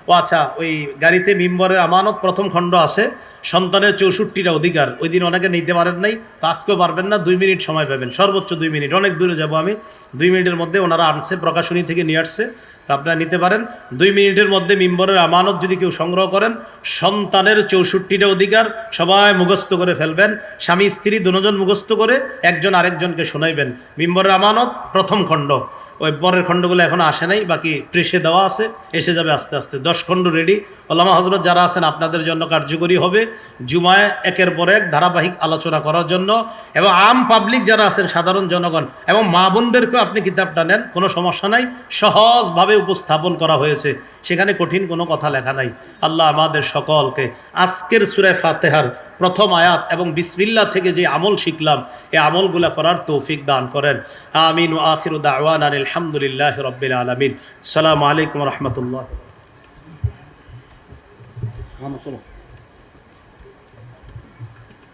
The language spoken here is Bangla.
ও আচ্ছা, ওই গাড়িতে মিম্বরের আমানত প্রথম খণ্ড আছে, সন্তানের 64টা অধিকার। ওই দিন অনেকে নিতে পারেন নাই, তো আজকেও পারবেন না, 2 মিনিট সময় পাবেন, সর্বোচ্চ 2 মিনিট, অনেক দূরে যাব আমি। 2 মিনিটের মধ্যে ওনারা আনছে, প্রকাশনী থেকে নিয়ে আসছে, তো আপনারা নিতে পারেন। 2 মিনিটের মধ্যে মিম্বরের আমানত যদি কেউ সংগ্রহ করেন, সন্তানের 64টা অধিকার সবাই মুখস্থ করে ফেলবেন, স্বামী স্ত্রী দুজন মুখস্থ করে একজন আরেকজনকে শোনাইবেন। মিম্বরের আমানত প্রথম খণ্ড, ওই পরের খণ্ডগুলো এখনো আসে নাই, বাকি প্রেসে দেওয়া আছে, এসে যাবে আস্তে আস্তে। 10 খণ্ড রেডি। ওলামা হজরত যারা আছেন আপনাদের জন্য কার্যকরী হবে জুমায় একের পর এক ধারাবাহিক আলোচনা করার জন্য, এবং আম পাবলিক যারা আছেন সাধারণ জনগণ এবং মা বোনদেরকেও আপনি কিতাবটা নেন, কোনো সমস্যা নাই, সহজভাবে উপস্থাপন করা হয়েছে, সেখানে কঠিন কোনো কথা লেখা নাই। আল্লাহ আমাদের সকলকে আজকের সূরা ফাতিহার প্রথম আয়াত এবং বিসমিল্লাহ থেকে যে আমল শিখলাম, এই আমলগুলা করার তৌফিক দান করেন। আমিন ওয়া আখিরু দাওয়ানা আলহামদুলিল্লাহি রাব্বিল আলামিন। আসসালামু আলাইকুম ওয়া রাহমাতুল্লাহ। চলো।